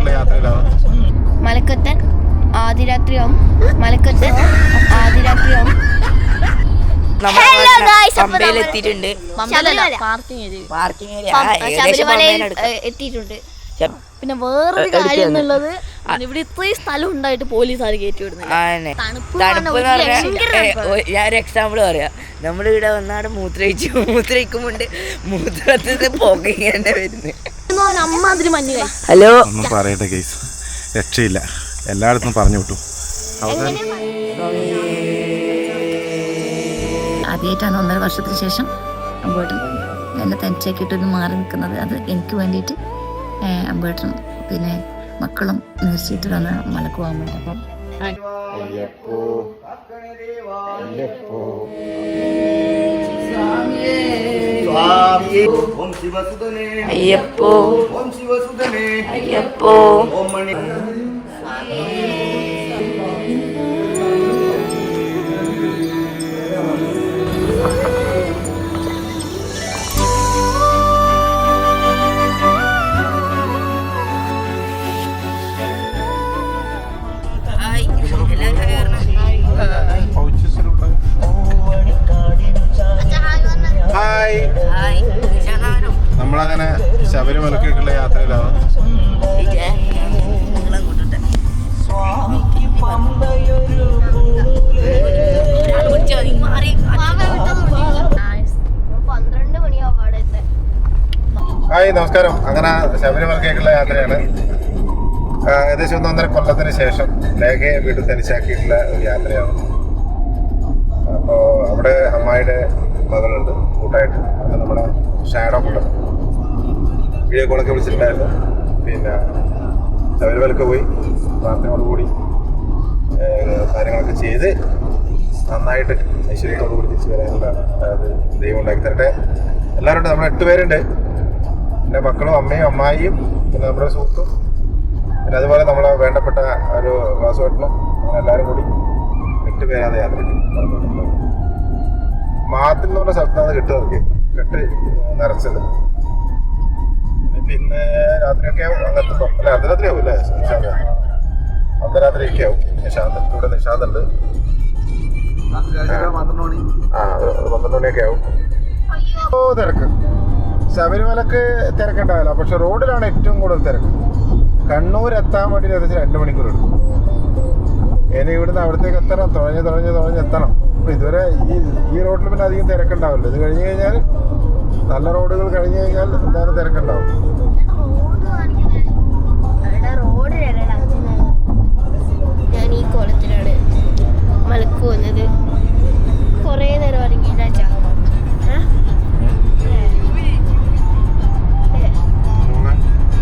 മലക്കേക്കുള്ള യാത്രയിലാണ്. മലക്കത്തൻ ആദിരാത്രിയാവും. മലക്കത്തൻ ആദിരാത്രിയാവും. എത്തിയിട്ടുണ്ട്. എത്തിയിട്ടുണ്ട്. പിന്നെ വേറൊരു കാര്യം എന്നുള്ളത് ഇവിടെ ഇത്രയും സ്ഥലം ഉണ്ടായിട്ട് പോലീസുകാർ കയറ്റി വിടുന്നത്. ഞാനൊരു എക്സാമ്പിൾ പറയാം. നമ്മളിവിടെ വന്നാട് മൂത്രയിക്കുമ്പോണ്ട് മൂത്രത്തിൽ പുകയാണ് വരുന്നത്. അമ്മാതിരി മഞ്ഞ്. ഹലോ ഒന്നും പറയട്ടെ കേസ്, രക്ഷയില്ല, എല്ലായിടത്തും പറഞ്ഞു വിട്ടു. ആദ്യമായിട്ടാണ് 1.5 വർഷത്തിന് ശേഷം അമ്പേട്ടൻ എന്നെ തനിച്ചാക്കിയിട്ടൊന്ന് മാറി നിൽക്കുന്നത്. അത് എനിക്ക് വേണ്ടിയിട്ട് അമ്പേട്ടൻ പിന്നെ മക്കളും നേർച്ചയിട്ട് വന്ന് മലക്ക് പോകാൻ വേണ്ടി. അപ്പം അയ്യപ്പോ അയ്യപ്പോ നമ്മളങ്ങനെ ശബരിമലക്കേക്കുള്ള യാത്രയിലാണ്. ഹായ്, നമസ്കാരം. അങ്ങനെ ശബരിമലക്കേക്കുള്ള യാത്രയാണ്. ഏകദേശം 1.5 കൊല്ലത്തിന് ശേഷം ലേഖയെ വീട്ടിൽ തനിച്ചാക്കിയിട്ടുള്ള ഒരു യാത്രയാണ്. അപ്പോൾ അവിടെ അമ്മായിയുടെ മകളുണ്ട് കൂട്ടായിട്ട്. അത് നമ്മുടെ ഷാഡോ കൊണ്ടത് വീഡിയോ കോളൊക്കെ വിളിച്ചിട്ടുണ്ടായിരുന്നു. പിന്നെ ശബരിമലക്ക് പോയി പ്രാർത്ഥനയോടുകൂടി കാര്യങ്ങളൊക്കെ ചെയ്ത് നന്നായിട്ട് ഐശ്വര്യത്തോടുകൂടി തിരിച്ചു വരാനുള്ള അത് ദൈവം ഉണ്ടാക്കി തരട്ടെ. എല്ലാവരും ഉണ്ട്. നമ്മൾ 8 പേരുണ്ട്. പിന്നെ മക്കളും അമ്മയും അമ്മായിയും പിന്നെ നമ്മുടെ സുഹൃത്തും പിന്നെ അതുപോലെ നമ്മളെ വേണ്ടപ്പെട്ട ഒരു വാസുവേട്ടനും അങ്ങനെ എല്ലാവരും കൂടി 8 പേരാണ് യാത്ര. മാത്തിൽ എന്ന് പറഞ്ഞ സ്ഥലത്താണ് കെട്ട് നിറച്ചത്. പിന്നെ രാത്രിയൊക്കെ ആവും അങ്ങനത്തെ. അല്ല, അർദ്ധരാത്രി ആവും അല്ലേ? അർദ്ധരാത്രിയൊക്കെ ആവും. ഇവിടെ നിശാന്തുണ്ട്. 12 മണിയൊക്കെ ആവും. തിരക്ക് ശബരിമലക്ക് തിരക്കുണ്ടാവില്ല, പക്ഷെ റോഡിലാണ് ഏറ്റവും കൂടുതൽ തിരക്ക്. കണ്ണൂർ എത്താൻ വേണ്ടി ഏകദേശം 2 മണിക്കൂർ എടുക്കും. ഇനി ഇവിടുന്ന് അവിടത്തേക്ക് എത്തണം, തുഴഞ്ഞ് എത്തണം. അപ്പോൾ ഇതുവരെ ഈ റോഡിൽ പിന്നെ അധികം തിരക്കുണ്ടാവില്ല. ഇത് കഴിഞ്ഞ് കഴിഞ്ഞാൽ നല്ല റോഡുകൾ കഴിഞ്ഞ് കഴിഞ്ഞാൽ എന്തായാലും തിരക്കുണ്ടാവും. ഞാൻ ഈ കോളത്തിലാണ് മലക്ക് പോകുന്നത്. കുറേ നേരം ഇറങ്ങിയിട്ടാ.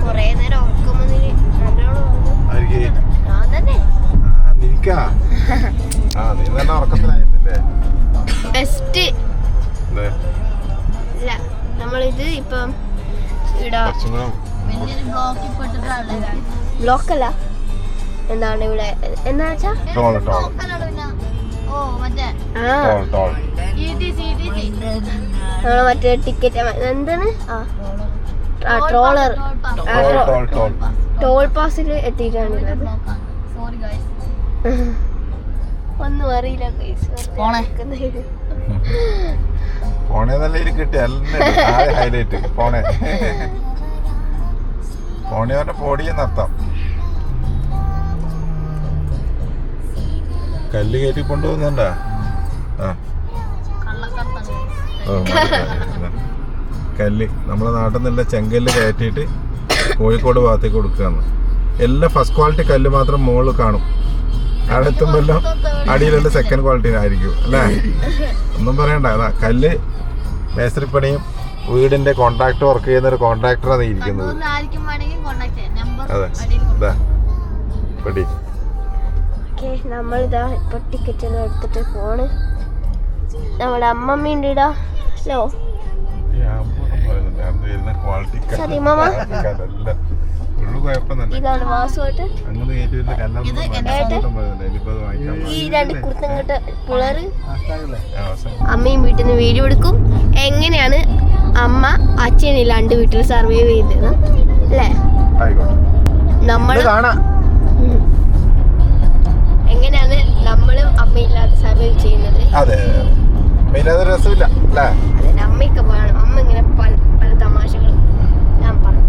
കുറേ നേരം ഉറക്കം വന്നിട്ട് ഞാൻ തന്നെ ബെസ്റ്റ്. ഇല്ല, നമ്മളിത് ഇപ്പം ഇവിടെ ബ്ലോക്കല്ല, എന്താണ് ഇവിടെ എന്താ വെച്ചാ നമ്മള് മറ്റേ ടിക്കറ്റ് എന്താണ് ട്രോളർ ടോൾ പാസിൽ എത്തിയിട്ടാണുള്ളത്. ഒന്നും അറിയില്ല. പോണേന്നല്ല ഇത് കിട്ടി. ഹൈലൈറ്റ് പോണേന്റെ പൊടിയെന്നർത്ഥം. കല്ല് കയറ്റി കൊണ്ടുപോകുന്നുണ്ടാ? കല്ല് നമ്മളെ നാട്ടിൽ നിന്നുള്ള ചെങ്കല്ല് കയറ്റിയിട്ട് കോഴിക്കോട് ഭാഗത്തേക്ക് കൊടുക്കുകയാണ്. എല്ലാം ഫസ്റ്റ് ക്വാളിറ്റി കല്ല് മാത്രം മുകളിൽ കാണും. അവിടെ എത്തുമ്പല്ലോ അടിയിലുള്ള സെക്കൻഡ് ക്വാളിറ്റി ആയിരിക്കും അല്ലേ? ഒന്നും പറയണ്ട. അതാ കല്ല് മേസ്ത്രിപ്പണിയും വീടിന്റെ കോൺട്രാക്ട് വർക്ക് ചെയ്യുന്ന ഒരു കോൺട്രാക്ടറാണ് ഇരിക്കുന്നത്. അതെ, ഇതാ പടി. നമ്മളിതാ ഇപ്പൊ ടിക്കറ്റ് ഒന്നും എടുത്തിട്ട് പോണ്. നമ്മുടെ അമ്മമ്മയുണ്ട് ഇടാ. ഹലോ ഇതാണ് വാസുവായിട്ട്. ഈ 2 കുർത്തങ്ങട്ട് പിള്ളേര് അമ്മയും വീട്ടിൽ നിന്ന് വീഡിയോ എടുക്കും. എങ്ങനെയാണ് അമ്മ അച്ഛനില്ലാണ്ട് വീട്ടിൽ സർവൈവ് ചെയ്തത് അല്ലേ? നമ്മൾ കാണാം. എങ്ങനെയാണ് നമ്മളും അമ്മയില്ലാതെ സർവൈവ് ചെയ്യുന്നത്. അതെ, മെയിനാതെ രസമില്ല അല്ലേ? അതിന് അമ്മയൊക്കെ വേണം. അമ്മ ഇങ്ങനെ പല പല തമാശകളും ഞാൻ പറഞ്ഞു.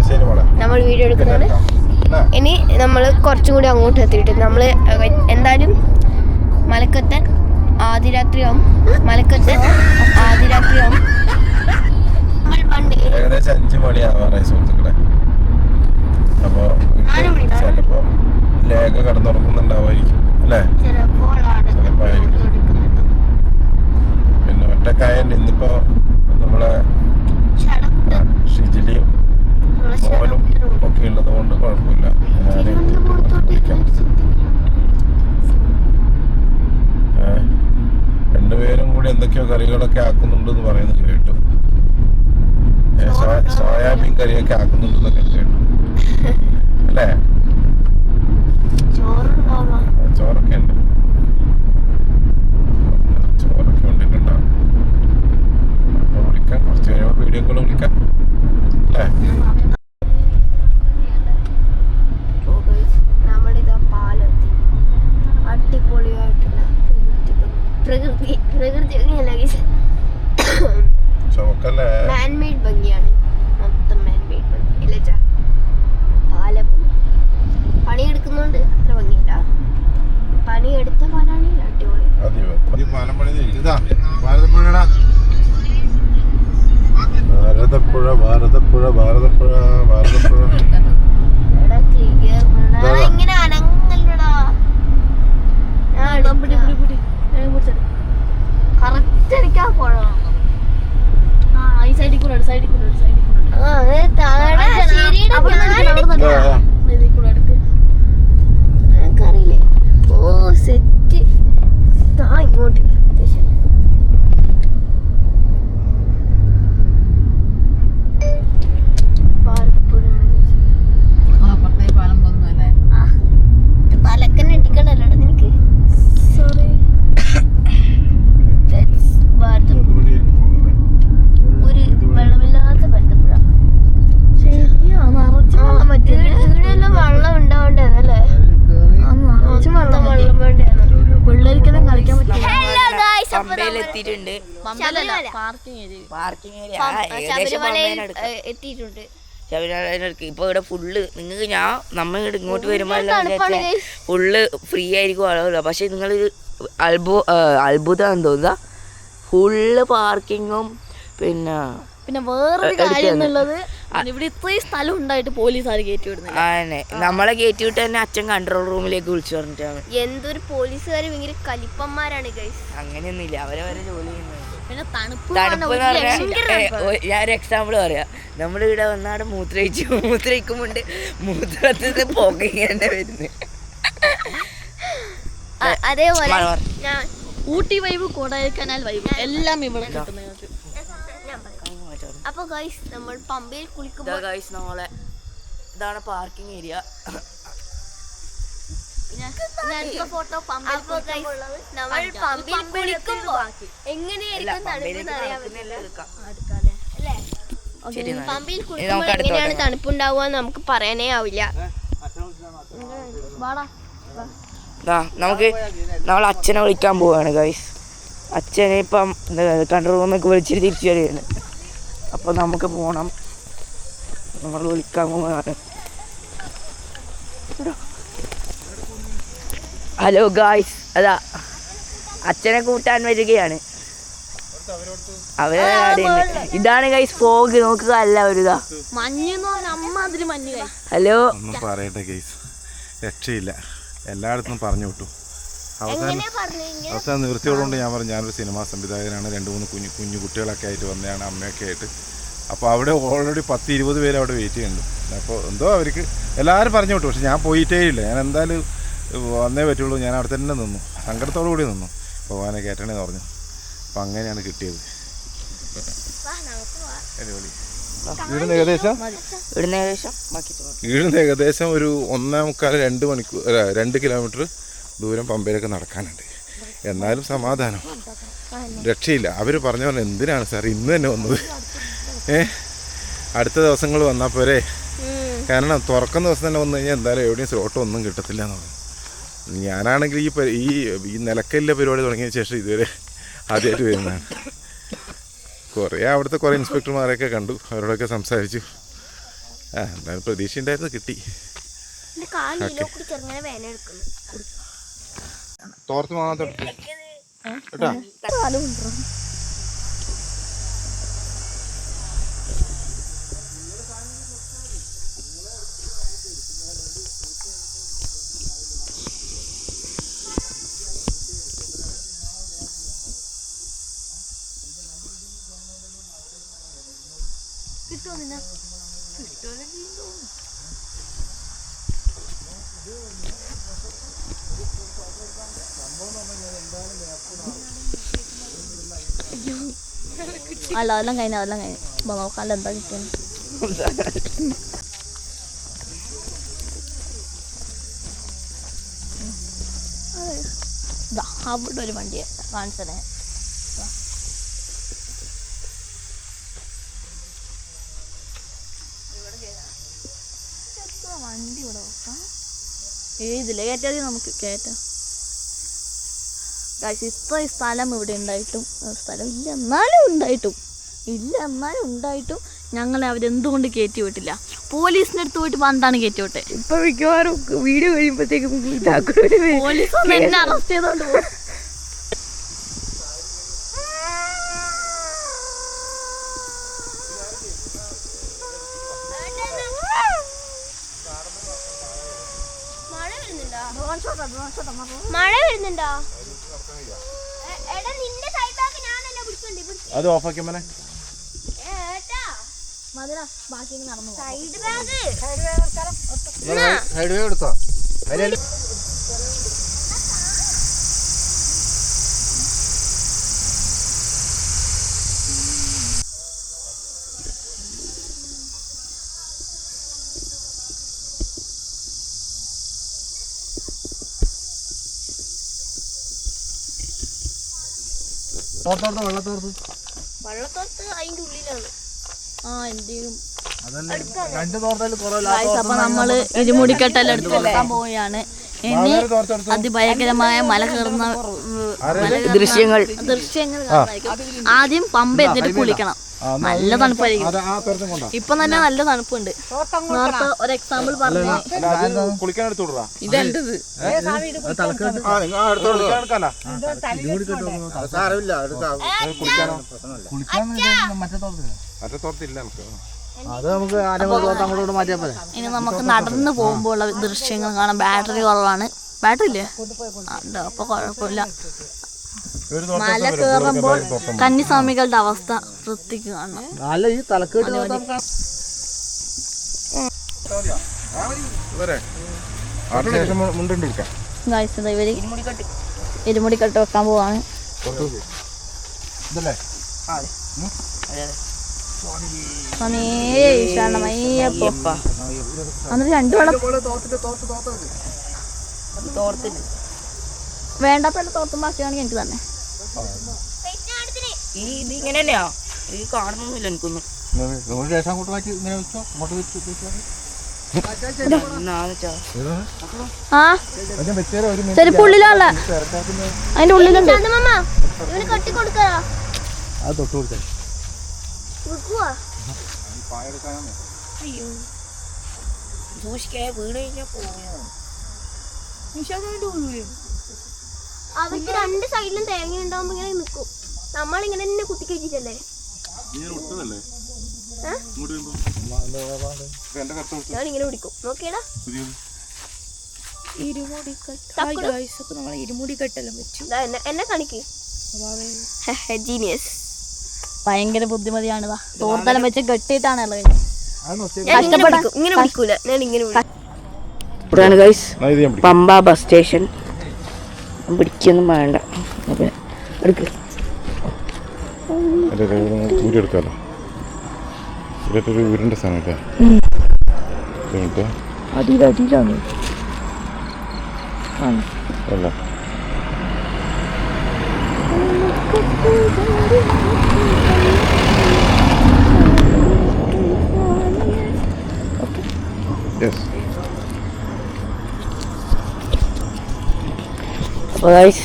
ശരി മോളെ, നമ്മൾ വീഡിയോ എടുക്കുന്നതാണ്. ഇനി നമ്മൾ കുറച്ചും കൂടി അങ്ങോട്ട് എത്തിയിട്ട് നമ്മൾ എന്തായാലും മലക്കത്താൻ ആദ്യരാത്രിയാവും. ഏകദേശം 5 മണിയാവാറായി സുഹൃത്തുക്കളെ. അപ്പോൾ ചിലപ്പോ ലേഖ കടന്നുറങ്ങുന്നുണ്ടാവുമായിരിക്കും അല്ലേ? ചിലപ്പോ ആയിരിക്കും. പിന്നെ ഒറ്റക്കായണ്ട് ഇന്നിപ്പോ നമ്മളെ ഷിജിലിയും മോനും ഒക്കെ ഉള്ളത് കൊണ്ട് കുഴപ്പമില്ല. രണ്ടുപേരും കൂടി എന്തൊക്കെയോ കറികളൊക്കെ ആക്കുന്നുണ്ടെന്ന് പറയുന്നത് കേട്ടു. സോയാബീൻ കറിയൊക്കെ ആക്കുന്നുണ്ടെന്നൊക്കെ കേട്ടു അല്ലേ? ചോറൊക്കെ ഉണ്ട്, ചോറൊക്കെ ഉണ്ടിട്ടുണ്ടാവും. അപ്പൊ വിളിക്കാം, കുറച്ച് കഴിയുമ്പോൾ വീഡിയോ കോൾ വിളിക്കാം അല്ലേ? നമ്മളിതാ പാലെത്തി. അടിപൊളിയായിട്ടുള്ള പ്രകൃതി ചുമക്കല്ലേ? മാൻമെയ്ഡ് ഭംഗിയാണ്, മൊത്തം മാൻമെയ്ഡ് ഭംഗി ഇല്ലേ ചാ? പാലം പണിയെടുക്കുന്നോണ്ട് അത്ര ഭംഗിയില്ല. പണിയെടുത്ത പാലാണെങ്കിൽ അടിപൊളി. പാലം പണി ഇതാ ഭാരതപ്പുഴടാ. ഭാരതപ്പുഴ ഭാരതപ്പുഴ ഭാരതപ്പുഴ ഭാരതപ്പുഴ. ഇങ്ങനെ അനങ്ങല്ലടാ. കറക്റ്റ് എനിക്ക് ആ പുഴ ഈ സൈഡിൽ കൂടെ എടുക്ക്. എനിക്കറിയില്ലേ. ഓ സെറ്റ് ഇങ്ങോട്ട് പലക്കന്നെ ഇട്ടിക്കണല്ലോ നിനക്ക്. സോറി, ഒരു വെള്ളമില്ലാത്ത പരുത്തപ്പുഴ. ഇവിടെയെല്ലാം വെള്ളം ഉണ്ടാവണ്ടേന്നല്ലേ? വെള്ളം വേണ്ടിയാണ്. പിള്ളേർക്കെല്ലാം കളിക്കാൻ പറ്റില്ല. പമ്പയിലെത്തിയിട്ടുണ്ട്. പാർക്കിംഗ് ഏരിയ എത്തിയിട്ടുണ്ട്. ശബരിമലയിലേക്ക് ഇപ്പൊ ഇവിടെ ഫുള്ള് നിങ്ങൾക്ക് നമ്മ ഇങ്ങോട്ട് വരുമ്പോ ഫുള്ള് ഫ്രീ ആയിരിക്കും ആളുകൾ. പക്ഷെ നിങ്ങൾ അത്ഭുതം തോന്നുക, ഫുള്ള് പാർക്കിങ്ങും. പിന്നെ വേറൊരു കാര്യം എന്നുള്ളത്, ഇവിടെ ഇത്രയും സ്ഥലം ഉണ്ടായിട്ട് പോലീസുകാർ കയറ്റി വിടുന്നത്. ആനെ നമ്മളെ കയറ്റി വിട്ട് തന്നെ അച്ഛൻ കൺട്രോൾ റൂമിലേക്ക് വിളിച്ചു പറഞ്ഞിട്ടാണ്. എന്തൊരു പോലീസുകാർ ഭയങ്കര കലിപ്പന്മാരാണ് ഗൈസ്. അങ്ങനെയൊന്നുമില്ല, അവരവരെ ജോലി ചെയ്യുന്നത്. പിന്നെ തണുപ്പ് എന്ന് പറഞ്ഞാൽ ഞാനൊരു എക്സാമ്പിൾ പറയാം. നമ്മളിവിടെ വന്നാട് മൂത്രയിക്കുമ്പോണ്ട് മൂത്രത്തിന് പുകയാണ് വരുന്നത്. അതേപോലെ ഊട്ടി വൈബ്, കൊടൈക്കനാൽ വൈബ് എല്ലാം ഇവിടെ കിട്ടുന്നത്. അപ്പൊ ഗൈസ് നമ്മൾ പമ്പയിൽ കുളിക്കുമ്പോൾ നമ്മളെ ഇതാണ് പാർക്കിംഗ് ഏരിയ. ഫോട്ടോ നമ്മൾ പമ്പയിൽ കുളിക്കുമ്പോൾ എങ്ങനെയായിരിക്കും തണുപ്പ് അറിയാൻ പറ്റില്ല അല്ലേ? പമ്പയിൽ കുളിക്കുമ്പോൾ എങ്ങനെയാണ് തണുപ്പുണ്ടാവുക നമുക്ക് പറയാനേ ആവില്ല. നമുക്ക് നമ്മൾ അച്ഛനെ വിളിക്കാൻ പോവാണ് ഗൈസ്. അച്ഛനെ ഇപ്പം കൺട്രോൾ റൂമൊക്കെ വിളിച്ചിട്ട് തിരിച്ചു വരികയാണ്. അപ്പോൾ നമുക്ക് പോകണം, നമ്മൾ വിളിക്കാൻ പോവാണ്. ഹലോ ഗായ്സ്, അതാ അച്ഛനെ കൂട്ടാൻ വരികയാണ്. ഇതാണ് ഗൈസ് ഫോഗ്. നോക്കുക, അല്ല ഒരുതാ മഞ്ഞ്. ഹലോ, ഒന്നും പറയട്ടെ ഗൈസ്, രക്ഷയില്ല. എല്ലായിടത്തും പറഞ്ഞു വിട്ടു. അവസാനം നിർത്തിയോടുകൊണ്ട് ഞാൻ പറഞ്ഞു, ഞാനൊരു സിനിമാ സംവിധായകനാണ്, 2-3 കുഞ്ഞു കുട്ടികളൊക്കെ ആയിട്ട് വന്നതാണ്, അമ്മയൊക്കെ ആയിട്ട്. അപ്പോൾ അവിടെ ഓൾറെഡി 10-20 പേര് അവിടെ വെയിറ്റ് ചെയ്യുന്നുണ്ട്. അപ്പോൾ എന്തോ അവർക്ക് എല്ലാവരും പറഞ്ഞു വിട്ടു. പക്ഷെ ഞാൻ പോയിട്ടേ ഇല്ല. ഞാൻ എന്തായാലും വന്നേ പറ്റുള്ളൂ. ഞാൻ അവിടെ തന്നെ നിന്നു, സങ്കടത്തോടു കൂടി നിന്നു. ഭഗവാനെ കയറ്റണേന്ന് പറഞ്ഞു. അപ്പം അങ്ങനെയാണ് കിട്ടിയത്. അടിപൊളി. ഇവിടുന്ന് ഏകദേശം ഒരു 1.25-2 കിലോമീറ്റർ ദൂരം പമ്പയിലൊക്കെ നടക്കാനുണ്ട്. എന്നാലും സമാധാനം, രക്ഷയില്ല. അവർ പറഞ്ഞ എന്തിനാണ് സാർ ഇന്ന് തന്നെ വന്നത്? അടുത്ത ദിവസങ്ങൾ വന്നാൽ പോരെ. കാരണം തുറക്കുന്ന ദിവസം തന്നെ വന്നു കഴിഞ്ഞാൽ എന്തായാലും എവിടെയും സ്ലോട്ട് ഒന്നും കിട്ടത്തില്ല എന്ന് പറഞ്ഞു. ഞാനാണെങ്കിൽ ഈ നിലക്കലിലെ പരിപാടി തുടങ്ങിയ ശേഷം ഇതുവരെ ആദ്യമായിട്ട് വരുന്നതാണ്. അവിടുത്തെ കുറേ ഇൻസ്പെക്ടർമാരെയൊക്കെ കണ്ടു, അവരോടൊക്കെ സംസാരിച്ചു. എന്തായാലും പ്രതീക്ഷ ഉണ്ടായിരുന്നു, കിട്ടി. തോർത്ത് മാത്രം കേട്ടാ. അല്ല അതെല്ലാം കഴിഞ്ഞു നോക്കാല്ലോ എന്താ കിട്ടിയത്. അവിടെ ഒരു വണ്ടി കാണിച്ചതേ. വണ്ടി ഇവിടെ നോക്കാം. ഇതിലെ കയറ്റാതെ നമുക്ക് കയറ്റാം. ഇത്ര സ്ഥലം ഇവിടെ ഉണ്ടായിട്ടും സ്ഥലം ഇല്ല എന്നാലും ഉണ്ടായിട്ടും ഞങ്ങളെ അവരെന്തുകൊണ്ട് കയറ്റി വിട്ടില്ല? പോലീസിന്റെ അടുത്ത് പോയിട്ട് പന്താണ് കയറ്റി വിട്ടെ. ഇപ്പൊ മിക്കവാറും വീഡിയോ കഴിയുമ്പോഴത്തേക്കും പോലീസ് എന്നെ അറസ്റ്റ് ചെയ്തോണ്ട് പോകും. മഴ വരുന്നുണ്ടോ? അത് ഓഫാക്കി മോനെ. സൈഡ് വേ എടുത്തോ. വള്ളത്തോർത്ത് അതിന്റെ ഉള്ളിലാണ്. അപ്പൊ നമ്മള് ഇരുമുടിക്കെട്ടെല്ലാം എടുത്ത് കൊടുക്കാൻ പോവുകയാണ്. ഇനി അതിഭയങ്കരമായ മല കയറുന്ന ദൃശ്യങ്ങൾ കാണാനായിരിക്കും. ആദ്യം പമ്പ എന്നിട്ട് കുളിക്കണം. നല്ല തണുപ്പായിരിക്കും. ഇപ്പൊ തന്നെ നല്ല തണുപ്പുണ്ട്. നേരത്തെ ഒരു എക്സാമ്പിൾ പറഞ്ഞു. ഇതെന്തത് ഇനി നമുക്ക് നടന്നു പോകുമ്പോൾ ഉള്ള ദൃശ്യങ്ങൾ കാണാം. ബാറ്ററി കുറവാണ്. ബാറ്ററി ഇല്ലേ? അപ്പൊ കുഴപ്പമില്ല. മല കയറുമ്പോൾ കന്നിസ്വാമികളുടെ അവസ്ഥ വൃത്തിക്ക് കാണണം. ഇവര് ഇരുമുടിക്കെട്ട് വെക്കാൻ പോവാണ്. എന്നിട്ട് രണ്ടു വെള്ളം വേണ്ടാത്ത തോർത്തും ബാക്കിയാണെങ്കിൽ എനിക്ക് തന്നെ. ഇതിങ്ങനെ തന്നെയാ ഈ കാണുന്നൊന്നുമില്ല എനിക്കൊന്നും. ചെരുപ്പുള്ളിലുള്ള അതിന്റെ ഉള്ളിലുണ്ട്. അവർക്ക് രണ്ട് സൈഡിലും തേങ്ങ ഉണ്ടാവുമ്പോ ഇങ്ങനെ നിക്കും. നമ്മളിങ്ങനെ തന്നെ കുത്തി കഴിച്ചിട്ടല്ലേ. ഞാനിങ്ങനെ പിടിക്കും. നോക്കിയടാ ഇരുമുടിക്കെട്ടെല്ലാം വെച്ചു. എന്നെ കാണിക്ക്. ജീനിയസ്. ഭയങ്കര ബുദ്ധിമതിയാണിതാ. തോർത്തലം വെച്ച് കെട്ടിയിട്ടാണ് ഇങ്ങനെ പിടിക്കൂല. ഞാൻ ഇങ്ങനെ ഇതാണ് ഗൈസ് പമ്പ ബസ് സ്റ്റേഷൻ. പിടിക്കൊന്നും വേണ്ട. ഊരെടുക്കാലോ. ഊരിന്റെ സാധനം അതിലാണ് അല്ല അപ്പോൾ ഗൈസ്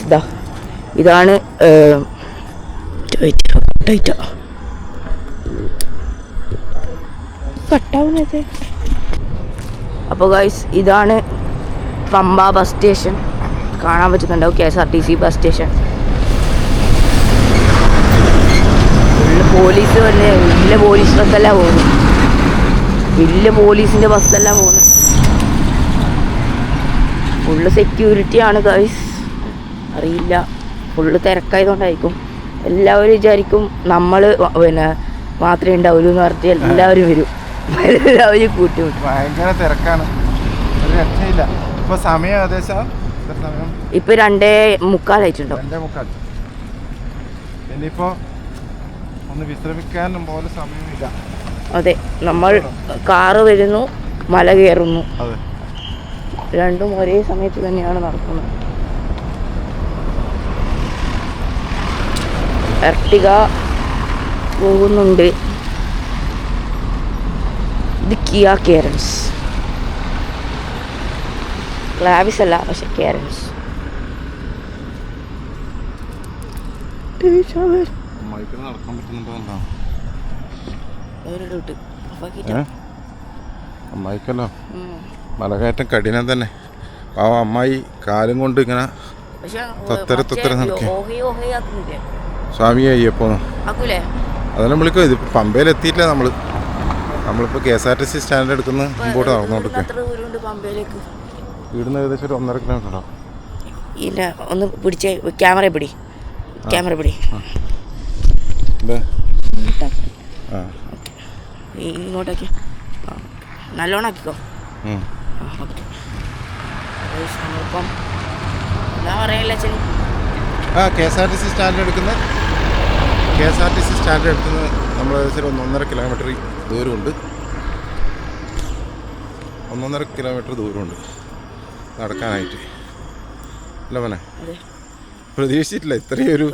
ഇതാണ് അപ്പോൾ ഗൈസ് ഇതാണ് പമ്പ ബസ് സ്റ്റേഷൻ. കാണാൻ പറ്റുന്നുണ്ടാവും KSRTC ബസ് സ്റ്റേഷൻ. പോലീസ് വന്ന് വലിയ പോലീസ് ബസ്സെല്ലാം പോകുന്നു, വലിയ പോലീസിൻ്റെ ബസ്സെല്ലാം പോകുന്നു. ഫുള്ള് സെക്യൂരിറ്റിയാണ് ഗൈസ്. അറിയില്ല, ഫുള്ള് തിരക്കായതുകൊണ്ടായിരിക്കും. എല്ലാവരും വിചാരിക്കും നമ്മൾ മാത്രമേ ഉണ്ടാവുള്ളൂ എന്ന് പറഞ്ഞിട്ട് എല്ലാവരും വരും. എല്ലാവരും കൂട്ടിമുട്ടും. ഭയങ്കര തിരക്കാണ്, ഒരു രക്ഷയില്ല. ഇപ്പൊ സമയം ഏകദേശം ഇപ്പൊ 2:45 2:45. ഇനിയിപ്പോ ഒന്ന് വിശ്രമിക്കാനും പോലെ സമയമില്ല. അതെ, നമ്മൾ കാറ് വരുന്നു, മല കയറുന്നു, അതെ, രണ്ടും ഒരേ സമയത്ത് തന്നെയാണ് നടക്കുന്നത്. എർട്ടിഗ പോകുന്നുണ്ട്. ഇത് കിയ കേരൻസ്, ക്ലാവിസ് അല്ല പക്ഷെ കേരൻസ്. നടക്കാൻ പറ്റുന്നുണ്ടോ? അമ്മായിക്കല്ലോ മലകയറ്റം കഠിനം തന്നെ. അമ്മായി കാലും കൊണ്ട് ഇങ്ങനെ തൊത്തര നടക്കുക. സ്വാമി അയ്യപ്പോ അതെല്ലാം വിളിക്കും. ഇതിപ്പോ പമ്പയിലെത്തിയില്ല. നമ്മളിപ്പോൾ KSRTC സ്റ്റാൻഡ് എടുക്കുന്ന മുമ്പോട്ട് നടന്നുകൊണ്ടിരിക്കുക. ഇവിടുന്ന് ഏകദേശം ഒരു 1.5 കിലോമീറ്റർ ഉണ്ടാവും. ഇല്ല, ഒന്ന് പിടിച്ചേ, ക്യാമറ പിടി. ഇങ്ങോട്ടാക്കി നല്ലോണം ആക്കിക്കോ. നമ്മളിപ്പം എന്താ പറയല്ല KSRTC സ്റ്റാൻഡ് എടുക്കുന്ന നമ്മൾ ഏകദേശം 1.5 കിലോമീറ്റർ ദൂരമുണ്ട്. 1.5 കിലോമീറ്റർ ദൂരമുണ്ട് നടക്കാനായിട്ട്. അല്ല മോനെ, പ്രതീക്ഷിച്ചിട്ടില്ല ഇത്രയൊരു.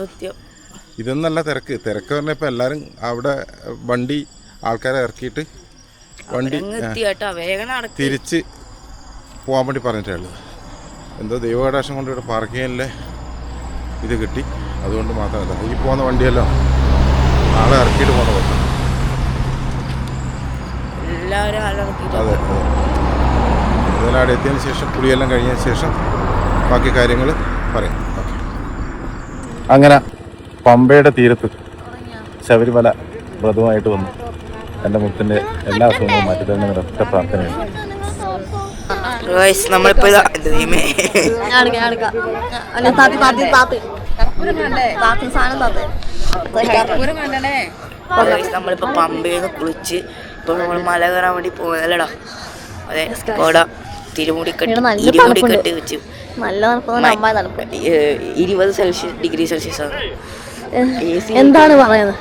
ഇതൊന്നല്ല തിരക്ക് പറഞ്ഞപ്പോൾ എല്ലാവരും അവിടെ വണ്ടി ആൾക്കാരെ ഇറക്കിയിട്ട് വണ്ടി തിരിച്ച് പോകാൻ വേണ്ടി പറഞ്ഞിട്ടുള്ളത്. എന്തോ ദൈവകടാക്ഷം കൊണ്ട് ഇവിടെ പാർക്കിങ്ങിലെ ഇത് കിട്ടി. അതുകൊണ്ട് മാത്രമല്ല, ഈ പോകുന്ന വണ്ടിയല്ലോ ആളെ ഇറക്കിയിട്ട് പോകുന്ന പോലെ. അതെ, ഇതെല്ലാം അവിടെ എത്തിയതിന് ശേഷം കുളിയെല്ലാം കഴിഞ്ഞതിന് ശേഷം ബാക്കി കാര്യങ്ങൾ പറയാം. ഓക്കെ. അങ്ങനെ പമ്പയുടെ തീരത്ത് ശബരിമല വ്രതമായിട്ട് വന്നു. എൻ്റെ മുത്തിൻ്റെ എല്ലാ അസുഖങ്ങളും മാറ്റി തന്നെ ഒറ്റ പ്രാർത്ഥനയാണ്. നമ്മളിപ്പോ നമ്മളിപ്പോ പമ്പയിൽ നിന്ന് കുളിച്ച് ഇപ്പൊ നമ്മൾ മല കയറാൻ വേണ്ടി പോകുന്നല്ലടാ. അതെ, കോട ഇരുമുടിക്കെട്ട് വെച്ച് 20 ഡിഗ്രി സെൽഷ്യസ് ആണ്. എന്താണ് പറയുന്നത്?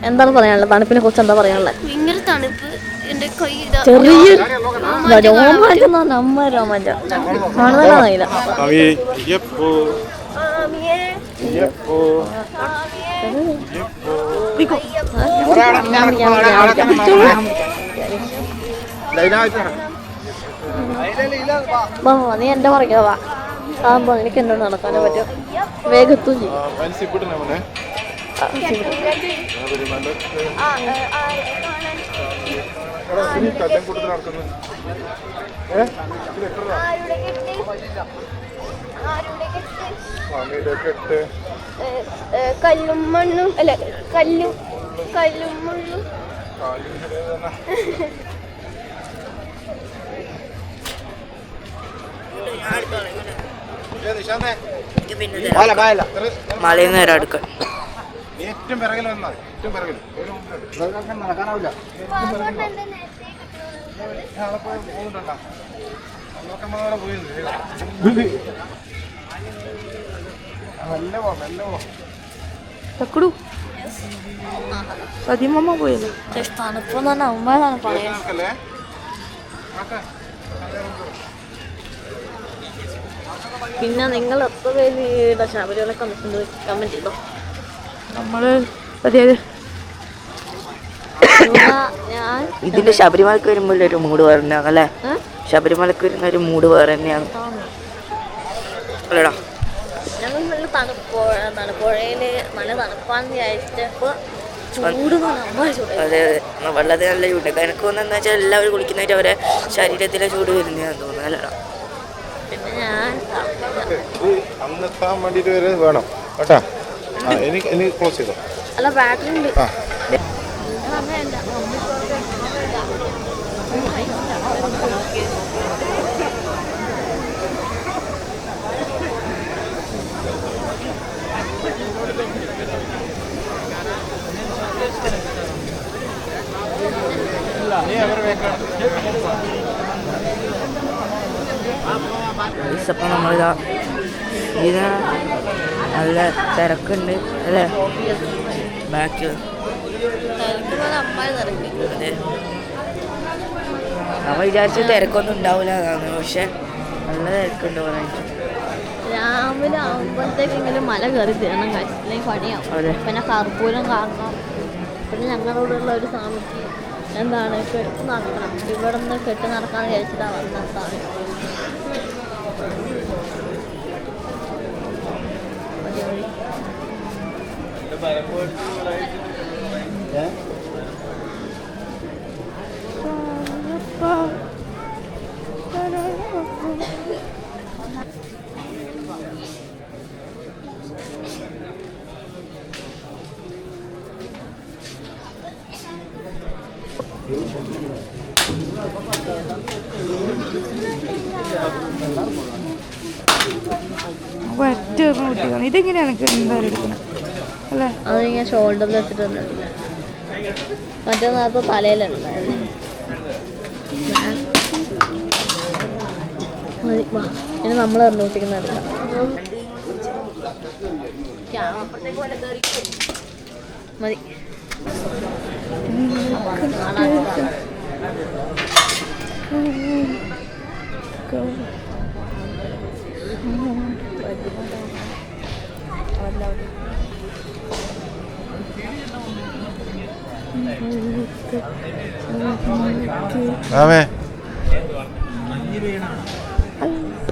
എന്താണ് പറയാനുള്ളത്? തണുപ്പിനെ കുറിച്ച് എന്താ പറയാനുള്ളത്? ഭയങ്കര തണുപ്പ്. എന്റെ കൈ ചെറിയൊരു രോമാഞ്ചം, നമ്മ രോമാഞ്ചം കാണുന്നില്ല. നീ എന്റെ പറയാ വാ, ആകുമ്പോ എനിക്ക് എന്നോട് നടക്കാനേ പറ്റും. വേഗത്തും ചെയ്യും. കല്ലും മണ്ണും അല്ല, കല്ലും മുള്ളും. മലയിൽ നേരം അടുക്ക ഏറ്റവും പിറകിൽ വന്നാൽ ഏറ്റവും പിറകിൽ നടക്കാനാവില്ല. സതിമമ്മ പോയല്ലോ. തണുപ്പെന്ന് പറഞ്ഞാൽ അമ്മയാണ് പറയാ. പിന്നെ നിങ്ങൾ എത്ര പേര് ശബരിമല കണ്ടിട്ടുണ്ട്? കമന്റ് ചെയ്തോ. നമ്മള് ഇതിന്റെ ശബരിമലക്ക് വരുമ്പോൾ ഒരു മൂഡ് വേറെ തന്നെയാണ് അല്ലേ? ശബരിമലക്ക് വരുന്ന ഒരു മൂഡ് വേറെ തന്നെയാണ്. അല്ലടാ ഞങ്ങൾ നല്ല തണുപ്പുഴയില് നല്ല തണുപ്പാന്ന് വിചാരിച്ചപ്പോ ചൂട് അതെ അതെ വെള്ളത്തിൽ നല്ല ചൂട്. എനിക്ക് തോന്നുന്നത് വെച്ചാൽ എല്ലാവരും കുളിക്കുന്നതായിട്ട് അവരെ ശരീരത്തിലെ ചൂട് വരുന്നതാന്ന് തോന്നുന്നു അല്ലടാ. പിന്നെ ഞാൻ അന്നെത്താൻ വേണ്ടിട്ട് വരെ വേണം കേട്ടാ. എനിക്ക് ക്ലോസ് ചെയ്തോ. അല്ല ബാറ്ററി ഉണ്ട്. അപ്പം നമ്മളിതാ ഇത് നല്ല തിരക്കുണ്ട് അല്ലേ ബാക്ക്. അതെ നമ്മൾ വിചാരിച്ച തിരക്കൊന്നും ഉണ്ടാവില്ല അതാണ്, പക്ഷെ നല്ല തിരക്കുണ്ട് പറയാനായിട്ട്. രാവിലെ ആകുമ്പോഴത്തേക്കെങ്കിലും മല കയറി തരണം കഴിച്ചില്ലെങ്കിൽ പണിയാവും. അതെ പിന്നെ കർപ്പൂരം കാണണം. പിന്നെ ഞങ്ങളോടുള്ള ഒരു സ്വാമിക്ക് എന്താണ് കെട്ട് നടക്കണം. ഇവിടെ നിന്ന് കെട്ട് നടക്കാന്ന് വിചാരിച്ചിട്ടാണ് വന്ന സ്വാമി. ഇതെങ്ങനെയാണ് എന്തായാലും എടുക്കുന്നത് അല്ലേ? അത് ഞാൻ ഷോൾഡറിൽ വെച്ചിട്ടൊന്നുമില്ല. മറ്റേ നേരത്തെ തലയിലുണ്ട്. ഇനി നമ്മൾ എറിഞ്ഞോട്ടിക്കുന്നുണ്ട്. മതി.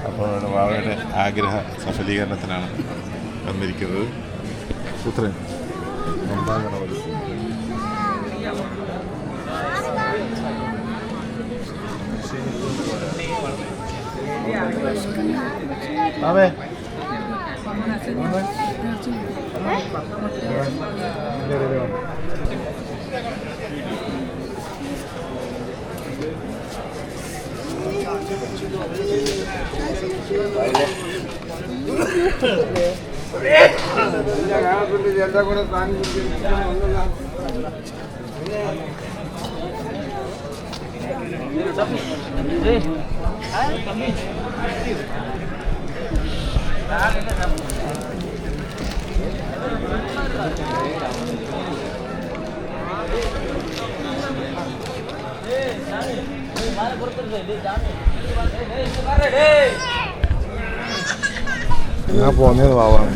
അപ്പോൾ വാവയുടെ ആഗ്രഹ സഫലീകരണത്തിനാണ് വന്നിരിക്കുന്നത്. പുത്രൻ ഒന്നാകണമത്. ആവേ ഞാൻ പോന്നത് വാവാണ്.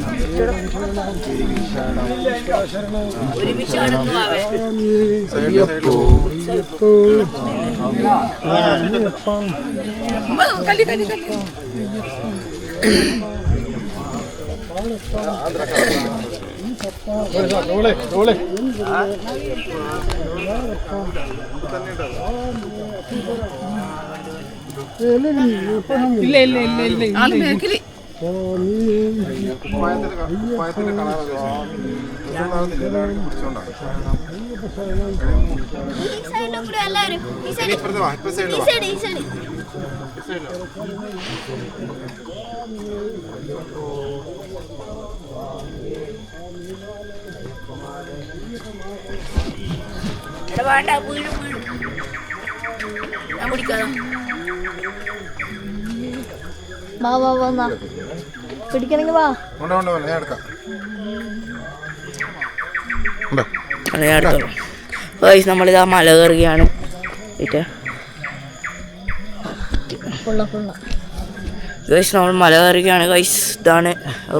ഇല്ല ഇല്ല ഇല്ല ഇല്ല ആള് ബാക്കില് വേണ്ട വീഴും വീഴും ഞാൻ പിടിക്കാതെ വാ വാ വാ പിടിക്കണമെങ്കിൽ വാ. നമ്മളിതാ മല കയറുകയാണ്. നമ്മൾ മല കയറുകയാണ് ഗൈസ്. ഇതാണ്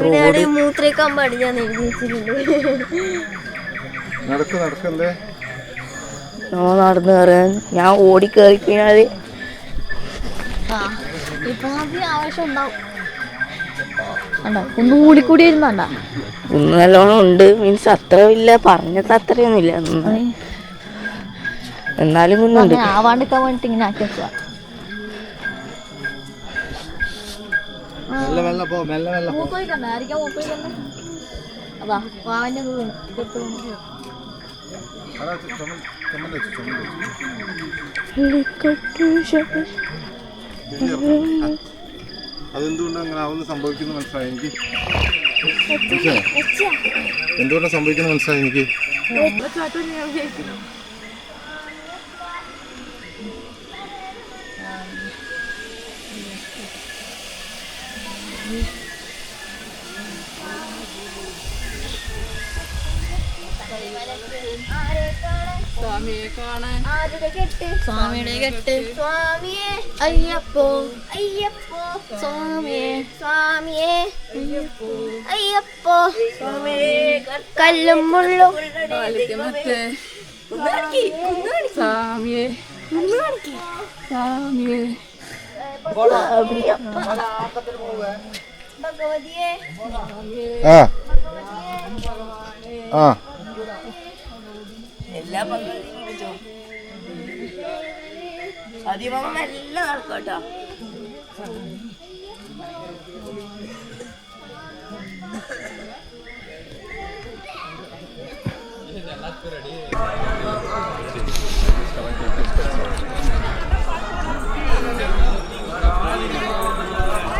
റോഡ്. മൂത്രേക്കാൻ പാടില്ല എഴുതി വെച്ചിട്ടുണ്ട്. നമ്മൾ നടന്ന് കയറാൻ ഞാൻ ഓടി കയറി കഴിഞ്ഞാൽ ഇപ്പൊ ആവശ്യം ഉണ്ടാവും. കണ്ടോ കുന്നു കൂടിക്കൂടി വരുന്നുണ്ട. കുന്ന് നല്ലോണം ഉണ്ട്, മീൻസ് അത്ര ഇല്ല, പറഞ്ഞത് അത്രയൊന്നും ഇല്ല, എന്നാലും കുന്നുണ്ട്. ആവാണ്ടിക്കാൻ വേണ്ടിട്ട് ഇങ്ങനെ ആക്കി വെക്കുക. അതാ വാവന്റെ അതെന്തുകൊണ്ടാണ് അങ്ങനെ ആവുന്ന സംഭവിക്കുന്നത് മനസ്സിലായി എനിക്ക്. എന്തുകൊണ്ടാണ് സംഭവിക്കുന്നത് മനസ്സിലായി എനിക്ക്. സ്വാമിയുടെ കെട്ട് സ്വാമിയേ അയ്യപ്പോ അയ്യപ്പോ സ്വാമിയെ സ്വാമിയേ അയ്യപ്പോ കല്ലും മുള്ളും സ്വാമിയെ സ്വാമിയെ ഭഗവതിയെ ആ ആ എല്ലാ ആദ്യം നല്ല നടക്കട്ടോ.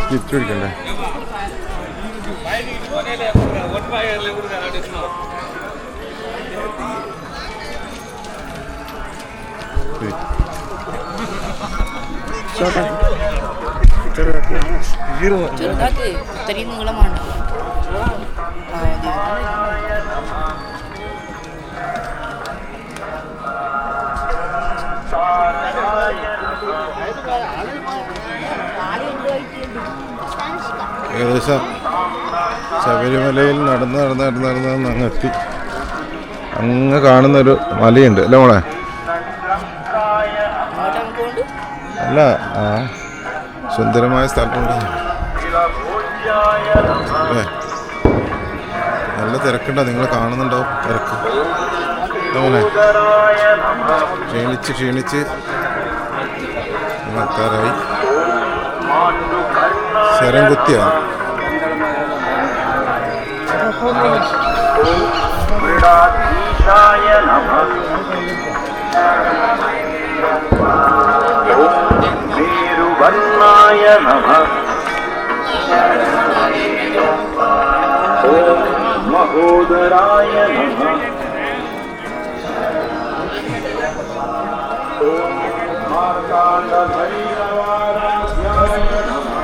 തിരിച്ചു പിടിക്കണ്ടേ. ചെറുതാക്ക് ഇത്രയും നീളമാണ്. ഏകദേശം ശബരിമലയിൽ നടന്ന് അങ്ങ് എത്തി. അങ്ങ് കാണുന്നൊരു മലയുണ്ട് അല്ലേ മോളെ? അല്ല, ആ സുന്ദരമായ സ്ഥലമുണ്ട്. അല്ലേ, നല്ല തിരക്കുണ്ടോ? നിങ്ങൾ കാണുന്നുണ്ടോ തിരക്ക്? മോനെ ക്ഷീണിച്ച് എത്താറായി. ശരം കുത്തിയാണ്. वीरुवर्णाय नमः। ओम महोदराय नमः। ओम मार्ताण्डभैरवाराध्याय नमः।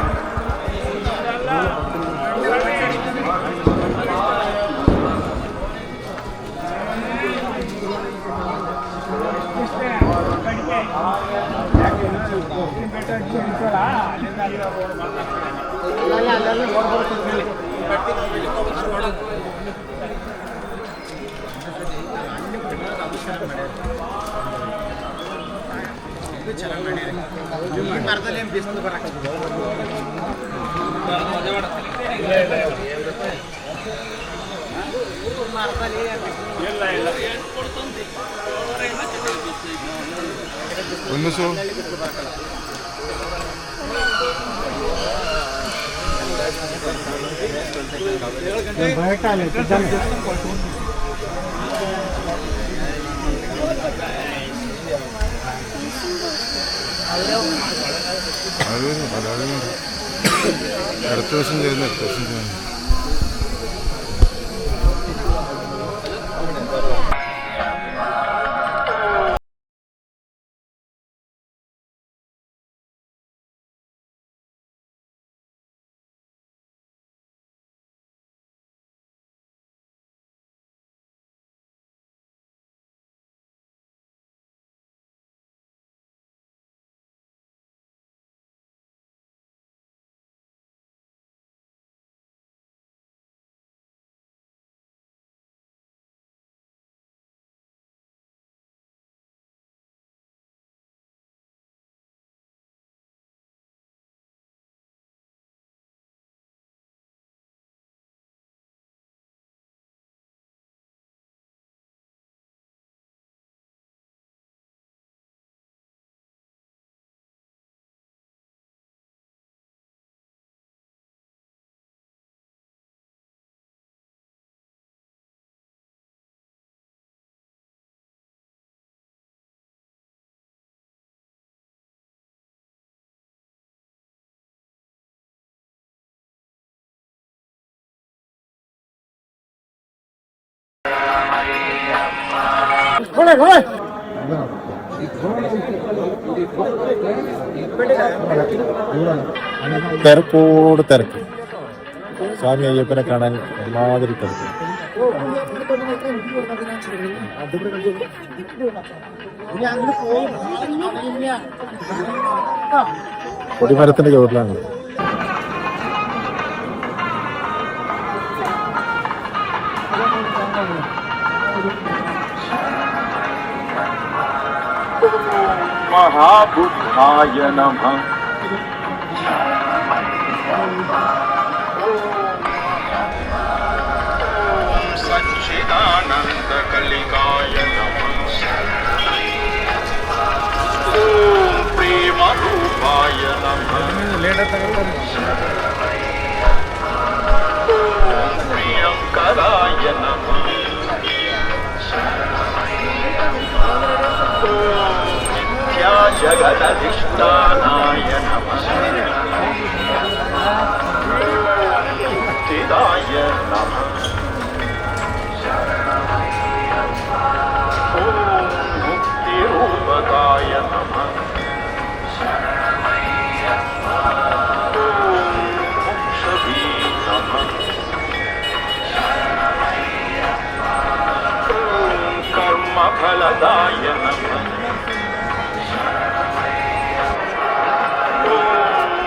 ഒന്ന് സോ അടുത്ത ദിവസം ചെയ്യുന്നു. തിരക്കോട് തിരക്ക്. സ്വാമി അയ്യപ്പനെ കാണാൻ എല്ലാവരും തിരക്ക്. കൊടിമരത്തിന്റെ ചുവട്ടിലാണ്. महाबुद्धाय नमः सच्चिदानंद कलिकाय नमः ओम प्रेम रूपाय नमः ओम प्रियंकराय नमः जगदधिष्ठानाय नमः मुक्तिदाय नमः ओम मुक्तिरूपकाय नमः ओम मोक्षवी नमः ओम कर्मफलदाय नमः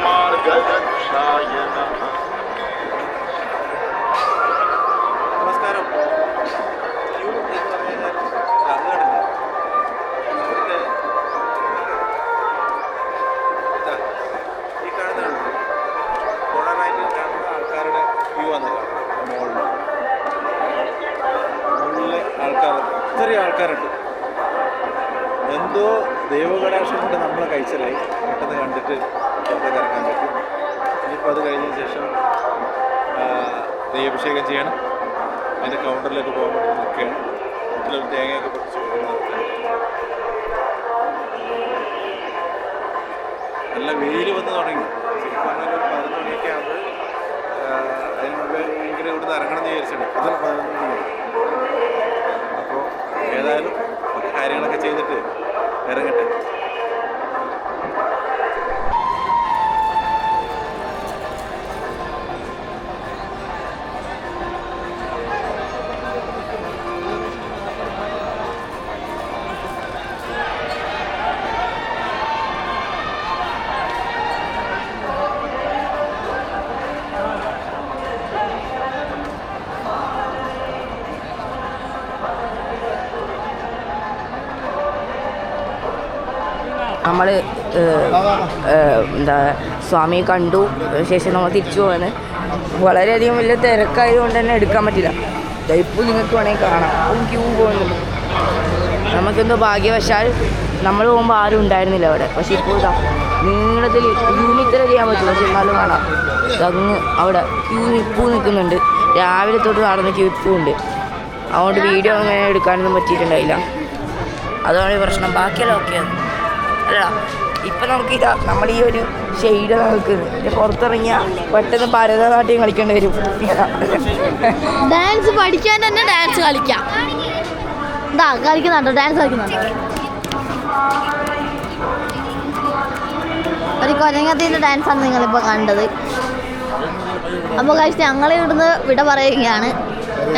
मार्गदर्शाय नमः। നമസ്കാരം. ഈ കാണുന്നതാണ് കോടാനായിട്ട് കാണുന്ന ആൾക്കാരുടെ ക്യൂ ആണ്. മുകളിലെ ആൾക്കാർ ഇത്രയും ആൾക്കാരുണ്ട്. എന്തോ ദൈവകടാക്ഷം കൊണ്ട് നമ്മളെ കഴിച്ചലായി പെട്ടെന്ന് കണ്ടിട്ട് പുറത്തേക്ക് ഇറങ്ങാൻ പറ്റും. ഇനിയിപ്പോൾ അത് കഴിഞ്ഞ ശേഷം നെയ്യഭിഷേകം ചെയ്യണം. അതിൻ്റെ കൗണ്ടറിലേക്ക് പോകാൻ വേണ്ടി നിൽക്കുകയാണ്. വീട്ടിലൊരു തേങ്ങയൊക്കെ പൊട്ടിച്ച് നല്ല വെയിൽ വന്ന് തുടങ്ങി. ശരിക്കും പറഞ്ഞാൽ ഒരു 11 മണിയൊക്കെ ആകുമ്പോൾ അതിന് മുമ്പേ എങ്കിലും ഇവിടുന്ന് ഇറങ്ങണം എന്ന് വിചാരിച്ചിട്ടുണ്ട്. അതിൽ 11 മണി. അപ്പോൾ ഏതായാലും കാര്യങ്ങളൊക്കെ ചെയ്തിട്ട് ഇറങ്ങട്ടെ. നമ്മൾ എന്താ സ്വാമിയെ കണ്ടു ശേഷം നമ്മൾ തിരിച്ചു പോകുന്നത്. വളരെയധികം വലിയ തിരക്കായതുകൊണ്ട് തന്നെ എടുക്കാൻ പറ്റില്ല. ഇപ്പോൾ നിങ്ങൾക്ക് വേണമെങ്കിൽ കാണാം. ക്യൂ പോകുന്നുണ്ട്. നമുക്കെന്തോ ഭാഗ്യവശാൽ നമ്മൾ പോകുമ്പോൾ ആരും ഉണ്ടായിരുന്നില്ല അവിടെ. പക്ഷേ ഇപ്പോൾ ഇതാ നീളത്തിൽ യൂമിത്ര ചെയ്യാൻ പറ്റും. പക്ഷെ എന്നാലും കാണാം അങ്ങ് അവിടെ ക്യൂ നിൽക്കുന്നുണ്ട്. രാവിലെ തൊട്ട് നടന്ന് ക്യൂ ഇപ്പോൾ ഉണ്ട്. അതുകൊണ്ട് വീഡിയോ അങ്ങനെ എടുക്കാനൊന്നും പറ്റിയിട്ടുണ്ടായില്ല. അതാണ് പ്രശ്നം. ബാക്കിയെല്ലാം ഓക്കെയാണ് അല്ല. ഇപ്പം നമുക്കിതാ നമ്മൾ ഈ ഒരു ഷെയ്ഡ് നിൽക്കുന്നത്. പുറത്തിറങ്ങിയാൽ പെട്ടെന്ന് ഭരതനാട്യം കളിക്കേണ്ടി വരും. ഡാൻസ് പഠിക്കാൻ തന്നെ ഡാൻസ് കളിക്കാം. ഇതാ കളിക്കുന്നുണ്ടോ? ഡാൻസ് കളിക്കുന്നുണ്ടോ? ഒരു കൊരങ്ങത്തിൻ്റെ ഡാൻസാണ് നിങ്ങളിപ്പോൾ കണ്ടത്. അപ്പോൾ കഴിച്ച് ഞങ്ങൾ ഇവിടുന്ന് വിട പറയുകയാണ്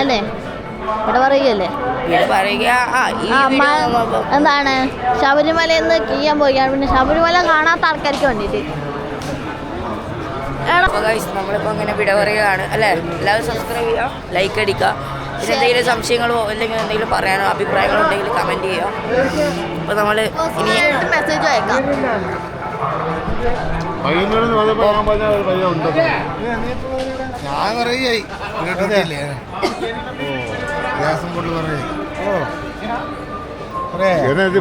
അല്ലേ? വിട പറയുകയല്ലേ? എന്താണ് ശബരിമലയിൽ നിന്ന് കീയാൻ പോവുകയാണ്. പിന്നെ ശബരിമല കാണാത്ത ആൾക്കാർക്ക് വേണ്ടിയിട്ട് നമ്മളിപ്പോൾ അങ്ങനെ വിട പറയുകയാണ് അല്ലേ? എല്ലാവരും സബ്സ്ക്രൈബ് ചെയ്യുക, ലൈക്ക് അടിക്കുക. പിന്നെ എന്തെങ്കിലും സംശയങ്ങളോ അല്ലെങ്കിൽ എന്തെങ്കിലും പറയാനോ അഭിപ്രായങ്ങളോ ഉണ്ടെങ്കിൽ കമൻറ്റ് ചെയ്യുക. അപ്പോൾ നമ്മൾ ഇനി മെസ്സേജ് അയക്കാം. ഞാൻ പറയുകയായി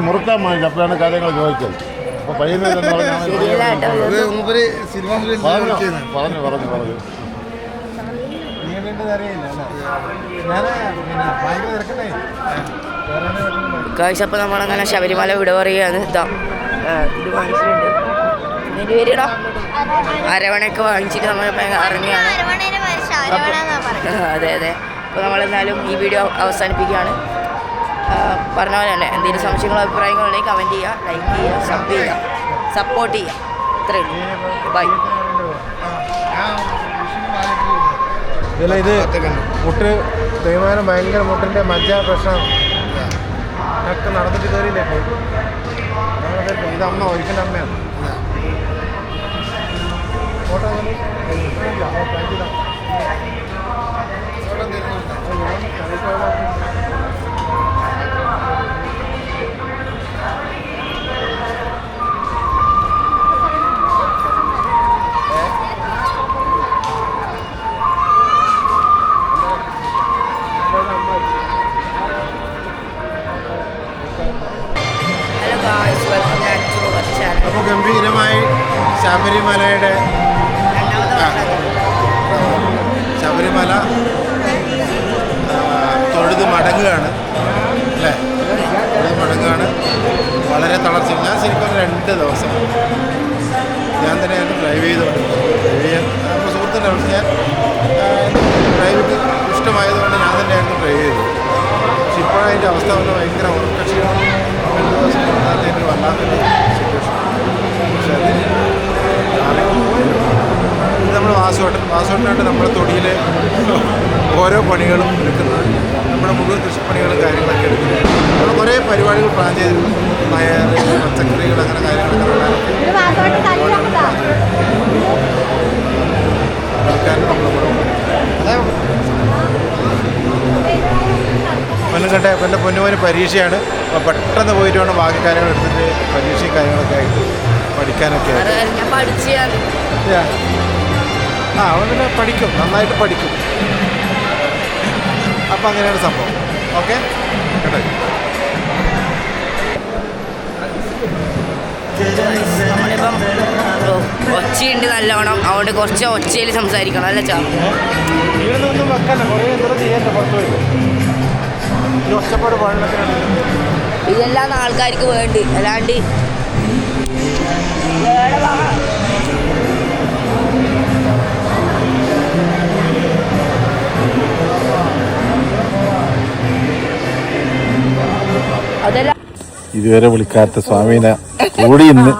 മുറുക്കാൻ മതി. അപ്പോഴാണ് കാര്യങ്ങൾ ചോദിച്ചത്. അപ്പൊ പയ്യനെ പറഞ്ഞു കാഴ്ച. അപ്പോൾ നമ്മളങ്ങനെ ശബരിമല വിട പറയുകയാണ്. ഇതാ ഇത് വാങ്ങിച്ചിട്ടുണ്ട്. ഇതിൻ്റെ പേരിടാ അരവണയൊക്കെ വാങ്ങിച്ചിട്ട് നമ്മൾ ഇറങ്ങിയാണ്. അതെ അപ്പോൾ നമ്മളെന്നാലും ഈ വീഡിയോ അവസാനിപ്പിക്കുകയാണ്. പറഞ്ഞ പോലെ തന്നെ എന്തെങ്കിലും സംശയങ്ങളോ അഭിപ്രായങ്ങളോ ഉണ്ടെങ്കിൽ കമൻറ്റ് ചെയ്യുക, ലൈക്ക് ചെയ്യുക, സബ് ചെയ്യുക, സപ്പോർട്ട് ചെയ്യുക. ഇത്രയേ ഉള്ളൂ. ബൈ. ഇതിൽ ഇത് മുട്ട് തേയ്മാനം ഭയങ്കര മുട്ടിൻ്റെ മജ്ജ പ്രശ്നം ഒക്കെ നടന്നിട്ട് കയറിയില്ലേ ഇപ്പോൾ. ഇത് അമ്മ വൈഫിൻ്റെ അമ്മയാണ്. Photo hello guys, welcome back to our channel. അപ്പോൾ ഗംഭീരമായി ശബരിമലയുടെ ശബരിമല തൊഴുത് മടങ്ങുകയാണ് അല്ലേ? തൊഴുത് മടങ്ങുകയാണ്. വളരെ തളർച്ച. ഞാൻ ശരിക്കും 2 ദിവസം ഞാൻ തന്നെയായിരുന്നു ഡ്രൈവ് ചെയ്യാൻ അപ്പോൾ സുഹൃത്തിൻ്റെ പക്ഷേ ഞാൻ ഡ്രൈവിംഗ് ഇഷ്ടമായതുകൊണ്ട് ഞാൻ തന്നെയായിരുന്നു ഡ്രൈവ് ചെയ്തത്. പക്ഷെ ഇപ്പോഴതിൻ്റെ അവസ്ഥ വന്ന് ഭയങ്കര ഉറക്കക്ഷീണമാണ്. 2 ദിവസം കൊണ്ടാകുന്നതിന് വല്ലാത്തൊരു സിറ്റുവേഷൻ. പക്ഷെ അത് ഇത് നമ്മൾ വാസുവേട്ടനായിട്ട് നമ്മുടെ തൊടിയിൽ ഓരോ പണികളും എടുക്കുന്നത്, നമ്മുടെ മുഴുവൻ കൃഷിപ്പണികളും കാര്യങ്ങളൊക്കെ എടുക്കുന്നത്. നമ്മൾ കുറേ പരിപാടികൾ പ്ലാൻ ചെയ്തിരുന്നു. പയർ, പച്ചക്കറികൾ, അങ്ങനെ കാര്യങ്ങളൊക്കെ പൊന്നുകട്ടെ. എൻ്റെ പൊന്നുമോന് പരീക്ഷയാണ്. അപ്പോൾ പെട്ടെന്ന് പോയിട്ട് വേണം ബാക്കി കാര്യങ്ങൾ എടുത്തിട്ട് പരീക്ഷയും കാര്യങ്ങളൊക്കെ ആയിട്ട് പഠിക്കാനൊക്കെ ആയിട്ട്. ഞാൻ പഠിച്ചു. അവൻ പിന്നെ പഠിക്കും, നന്നായിട്ട് പഠിക്കും. അപ്പം അങ്ങനെയാണ് സംഭവം. ഓക്കെ കേട്ടോ. നമ്മളിപ്പം ഒച്ചയുണ്ട് നല്ലോണം, അതുകൊണ്ട് കുറച്ച് ഒച്ചയിൽ സംസാരിക്കണം അല്ലേ ചാ? വീടൊന്നും വെക്കല്ല, കുറേ എന്തോ ചെയ്യണ്ട. പുറത്ത് പോയി ഈ ഒച്ചപ്പാട് പാടിനൊക്കെ ഇതെല്ലാം ആൾക്കാർക്ക് വേണ്ടി, അല്ലാണ്ട് അതല്ല. ഇതുവരെ വിളിക്കാത്ത സ്വാമീനെ കൂടി ഇന്ന്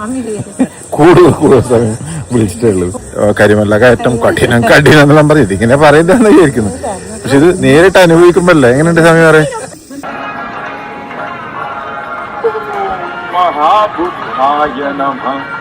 കൂടുതൽ സമയം വിളിച്ചിട്ടേ ഉള്ളൂ. കരിമല്ല കയറ്റം കഠിനം എന്നെല്ലാം പറയും. ഇതിങ്ങനെ പറയുന്നതെന്ന് വിചാരിക്കുന്നു. പക്ഷെ ഇത് നേരിട്ട് അനുഭവിക്കുമ്പോഴല്ലേ എങ്ങനെയുണ്ട് സ്വാമി പറയും. महाबुद्धाय नमः